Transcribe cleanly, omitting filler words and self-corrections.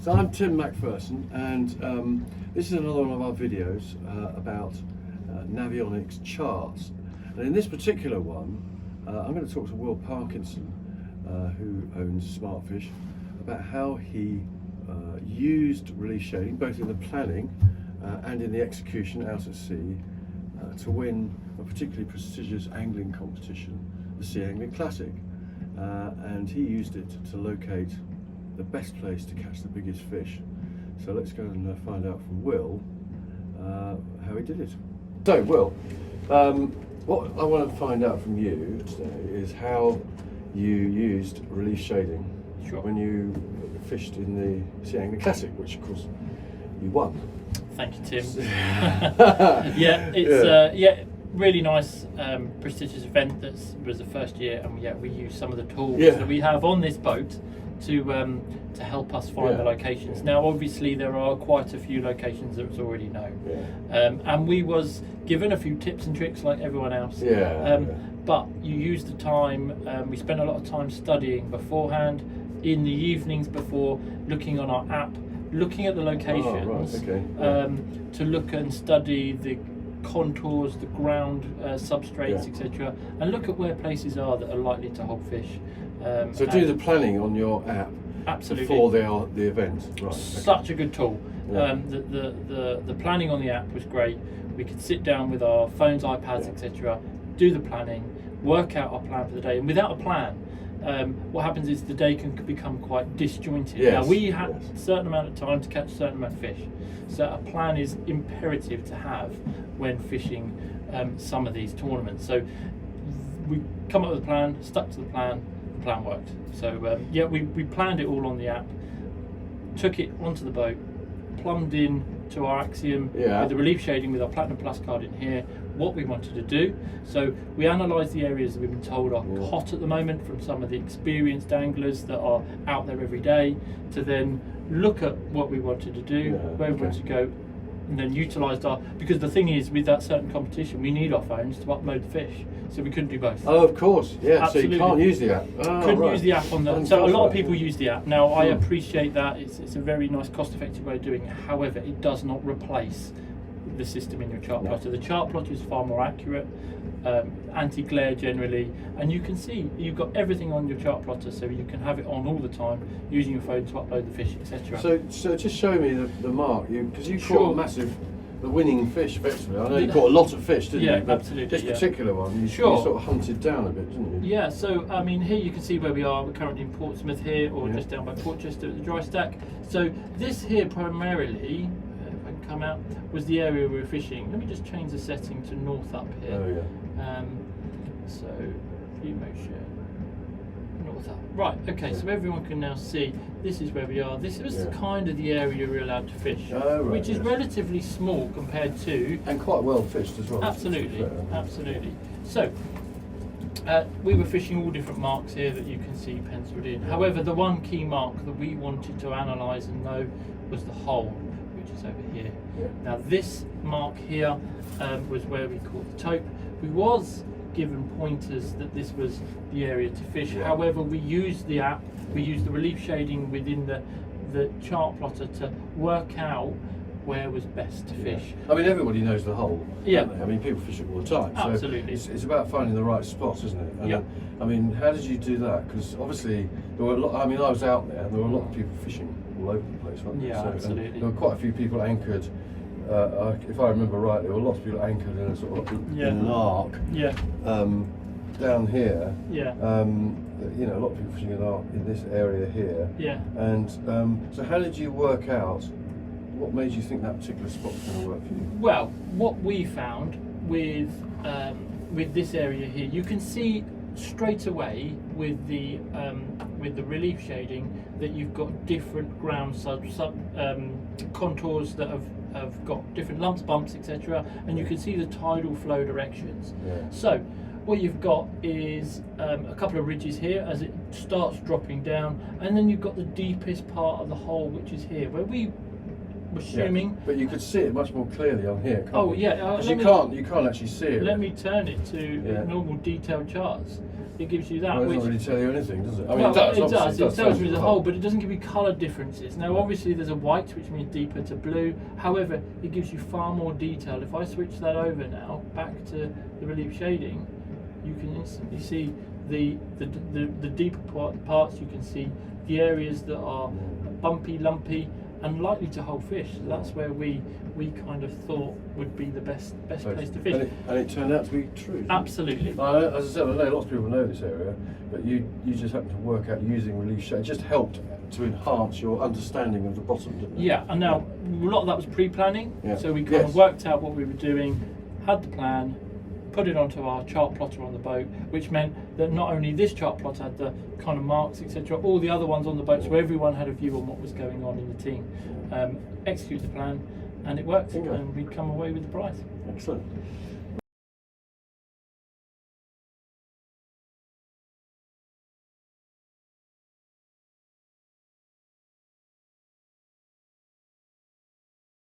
So I'm Tim Macpherson, and this is another one of our videos about Navionics charts. And in this particular one, I'm going to talk to Will Parkinson, who owns Smartfish, about how he used relief shading, both in the planning and in the execution out at sea, to win a particularly prestigious angling competition, the Sea Angling Classic. And he used it to locate the best place to catch the biggest fish. So let's go and find out from Will how he did it. So Will, what I want to find out from you today is how you used relief shading when you fished in the Sea Angling Classic, which of course you won. Thank you, Tim. Yeah, it's really nice, prestigious event. That was the first year, and we use some of the tools that we have on this boat to help us find the locations. Now, obviously, there are quite a few locations that was already known, and we was given a few tips and tricks like everyone else. But you use the time. We spent a lot of time studying beforehand, in the evenings before, looking on our app, looking at the locations, to look and study the contours, the ground substrates, etc., and look at where places are that are likely to hold fish. So do the planning on your app before the event. Right. Such a good tool. The planning on the app was great. We could sit down with our phones, iPads, etc., do the planning, work out our plan for the day, and without a plan, what happens is the day can become quite disjointed. Now we had a certain amount of time to catch a certain amount of fish, so a plan is imperative to have when fishing some of these tournaments. So we come up with a plan, stuck to the plan worked. So we planned it all on the app, took it onto the boat, plumbed in to our Axiom with the relief shading with our Platinum Plus card in here, what we wanted to do. So we analysed the areas that we've been told are hot at the moment from some of the experienced anglers that are out there every day, to then look at what we wanted to do, where we wanted to go, and then utilised because the thing is, with that certain competition, we need our phones to upload the fish, so we couldn't do both. Oh, of course, Absolutely. So you can't use the app. Couldn't use the app on that. So a lot of people use the app. Now, I appreciate that. It's a very nice, cost-effective way of doing it. However, it does not replace the system in your chart plotter. The chart plotter is far more accurate, anti-glare generally, and you can see you've got everything on your chart plotter, so you can have it on all the time, using your phone to upload the fish, etc. So just show me the mark, because you caught the winning fish effectively. I know you caught a lot of fish, didn't you? But absolutely. This particular one, you sort of hunted down a bit, didn't you? Yeah, so I mean, here you can see where we are. We're currently in Portsmouth here, or just down by Portchester at the dry stack. So this here primarily, if I can come out, was the area we were fishing. Let me just change the setting to north up here. Oh yeah. So view mode share, north up. Right, okay, so everyone can now see this is where we are. This was kind of the area we're allowed to fish, which is relatively small compared to... And quite well fished as well. Absolutely, absolutely. So, we were fishing all different marks here that you can see penciled in. However, the one key mark that we wanted to analyse and know was the hole, which is over here. Now this mark here was where we caught the tope. We was given pointers that this was the area to fish. However, we used the app, we used the relief shading within the chart plotter to work out where was best to fish. I mean, everybody knows the hole. Yeah. I mean, people fish it all the time. So Absolutely. It's about finding the right spot, isn't it? And I mean, how did you do that? Because obviously there were a lot. I mean, I was out there, and there were a lot of people fishing all over the place, weren't there? Yeah, absolutely. There were quite a few people anchored. If I remember right, there were lots of people anchored in a sort of in an arc. Down here. You know, a lot of people fishing in arc in this area here. And so, how did you work out? What made you think that particular spot was going to work for you? Well, what we found with this area here, you can see straight away with the relief shading that you've got different ground contours that have got different lumps, bumps, etc., and you can see the tidal flow directions. So what you've got is a couple of ridges here as it starts dropping down, and then you've got the deepest part of the hole, which is here, where we were swimming. But you could see it much more clearly on here, can't you? Yeah. You can't actually see it. Let me turn it to normal detailed charts. it gives you that. Well, it which, doesn't really tell you anything, does it? I mean, well, it does. it obviously does. It tell tells you the the whole, but it doesn't give you colour differences. Now, obviously, there's a white, which means deeper to blue. However, it gives you far more detail. If I switch that over now, back to the relief shading, you can instantly see the deeper parts. You can see the areas that are bumpy, lumpy, and likely to hold fish. So that's where we kind of thought would be the best place to fish. And it turned out to be true. didn't it? Absolutely. As I said, I know lots of people know this area, but you just happened to work out using relief shade. It just helped to enhance your understanding of the bottom, didn't it? Yeah, and now a lot of that was pre-planning. Yeah. So we kind of worked out what we were doing, had the plan, put it onto our chart plotter on the boat, which meant that not only this chart plotter had the kind of marks, etc., all the other ones on the boat, so everyone had a view on what was going on in the team. Execute the plan, and it worked, Bingo. and we'd come away with the prize. Excellent.